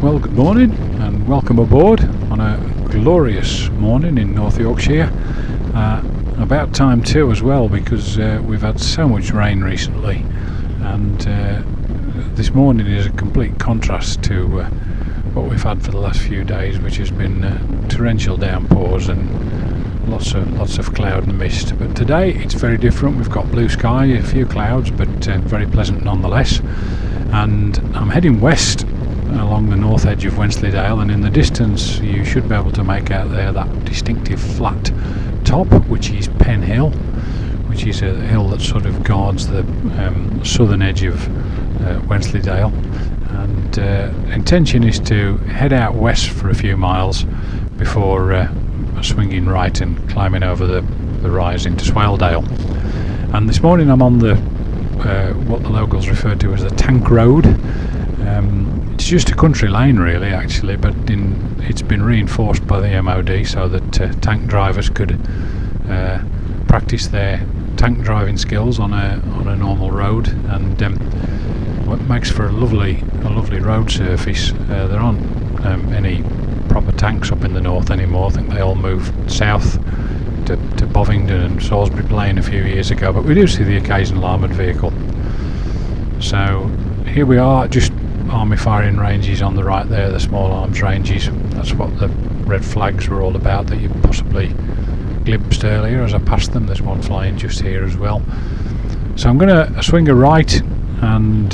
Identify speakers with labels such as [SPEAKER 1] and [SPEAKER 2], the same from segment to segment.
[SPEAKER 1] Well, good morning and welcome aboard on a glorious morning in North Yorkshire. About time too as well, because we've had so much rain recently, and this morning is a complete contrast to what we've had for the last few days, which has been torrential downpours and lots of cloud and mist. But today it's very different. We've got blue sky, a few clouds, but very pleasant nonetheless. And I'm heading west along the north edge of Wensleydale, and in the distance you should be able to make out there that distinctive flat top, which is Pen Hill, which is a hill that sort of guards the southern edge of Wensleydale. And intention is to head out west for a few miles before swinging right and climbing over the rise into Swaledale. And this morning I'm on the what the locals refer to as the Tank Road. It's just a country lane really, actually, but it's been reinforced by the MOD so that tank drivers could practice their tank driving skills on a normal road, and what makes for a lovely road surface. There aren't any proper tanks up in the north anymore. I think they all moved south to Bovingdon and Salisbury Plain a few years ago, but we do see the occasional armoured vehicle. So here we are, just Army firing ranges on the right there, the small arms ranges. That's what the red flags were all about that you possibly glimpsed earlier as I passed them. There's one flying just here as well. So I'm going to swing a right and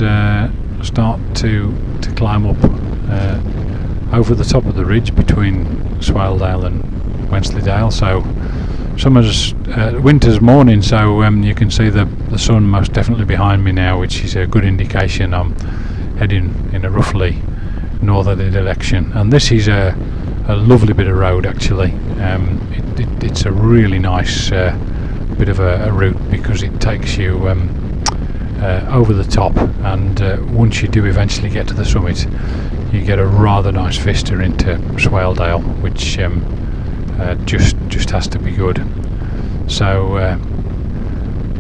[SPEAKER 1] start to climb up over the top of the ridge between Swaledale and Wensleydale. So winter's morning, so you can see the sun most definitely behind me now, which is a good indication I'm heading in a roughly northerly direction. And this is a lovely bit of road actually. It's a really nice bit of a route, because it takes you over the top, and once you do eventually get to the summit you get a rather nice vista into Swaledale, which just has to be good. So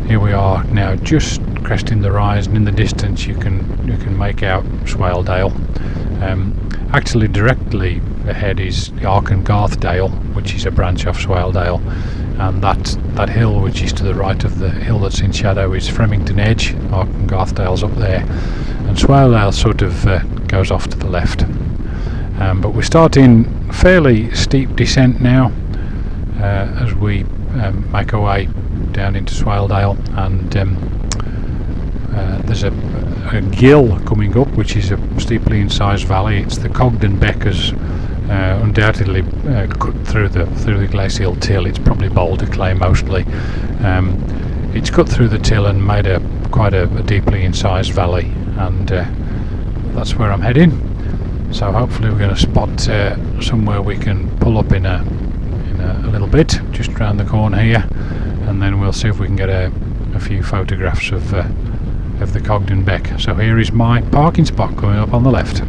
[SPEAKER 1] here we are now, just cresting the rise, and in the distance you can make out Swaledale. Actually directly ahead is Garthdale, which is a branch of Swaledale, and that hill which is to the right of the hill that's in shadow is Fremington Edge. Garthdale's up there, and Swaledale sort of goes off to the left. But we're starting fairly steep descent now as we make our way down into Swaledale, and there's a gill coming up, which is a steeply incised valley. It's the Cogden Beck has undoubtedly cut through the glacial till. It's probably boulder clay mostly. It's cut through the till and made quite a deeply incised valley, and that's where I'm heading. So hopefully we're going to spot somewhere we can pull up in a little bit, just round the corner here, and then we'll see if we can get a few photographs of the Cogden Beck. So here is my parking spot coming up on the left.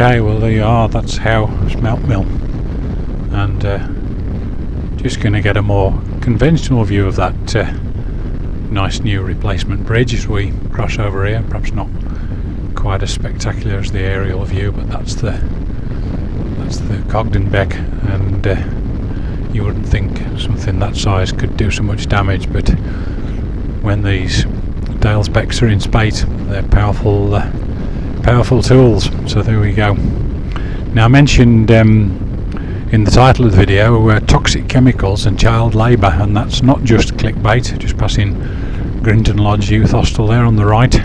[SPEAKER 1] Okay, well there you are, that's how Smelt Mill. And just going to get a more conventional view of that nice new replacement bridge as we cross over here. Perhaps not quite as spectacular as the aerial view, but that's the Cogden Beck, and you wouldn't think something that size could do so much damage, but when these Dales Becks are in spate, they're powerful tools. So there we go. Now, I mentioned in the title of the video toxic chemicals and child labour, and that's not just clickbait. Just passing Grinton Lodge Youth Hostel there on the right,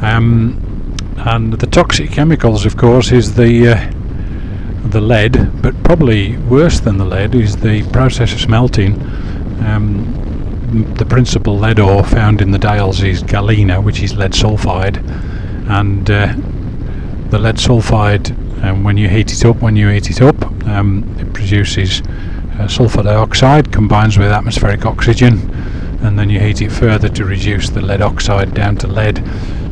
[SPEAKER 1] and the toxic chemicals, of course, is the lead, but probably worse than the lead is the process of smelting. The principal lead ore found in the Dales is galena, which is lead sulfide, and the lead sulfide, when you heat it up, it produces sulfur dioxide, combines with atmospheric oxygen, and then you heat it further to reduce the lead oxide down to lead.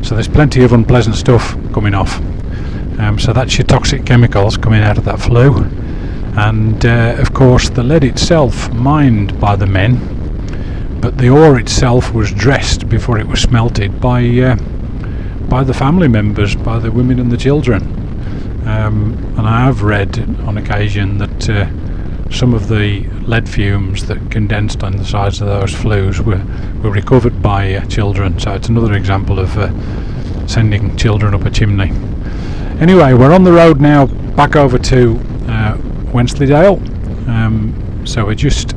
[SPEAKER 1] So there's plenty of unpleasant stuff coming off. So that's your toxic chemicals coming out of that flue, and of course the lead itself mined by the men, but the ore itself was dressed before it was smelted by the family members, by the women and the children. And I have read on occasion that some of the lead fumes that condensed on the sides of those flues were recovered by children. So it's another example of sending children up a chimney. Anyway, we're on the road now back over to Wensleydale. So we just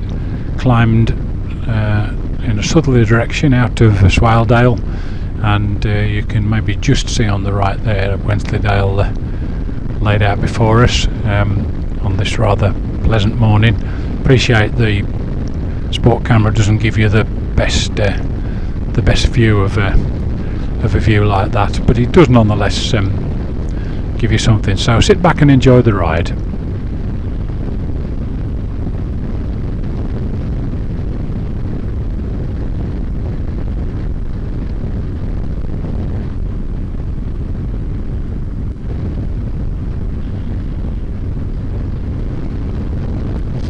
[SPEAKER 1] climbed in a southerly direction out of Swaledale, and you can maybe just see on the right there Wensleydale laid out before us on this rather pleasant morning. Appreciate the sport camera doesn't give you the best view of a view like that, but it does nonetheless give you something. So sit back and enjoy the ride.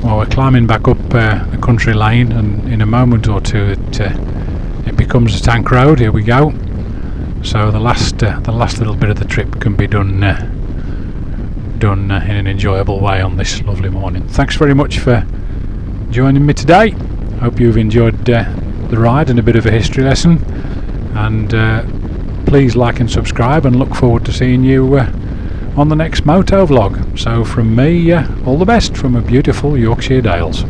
[SPEAKER 1] Well, we're climbing back up a country lane, and in a moment or two it becomes a tank road. Here we go. So the last little bit of the trip can be done in an enjoyable way on this lovely morning. Thanks very much for joining me today. Hope you've enjoyed the ride and a bit of a history lesson, and please like and subscribe, and look forward to seeing you on the next Moto-Vlog. So from me, all the best from a beautiful Yorkshire Dales.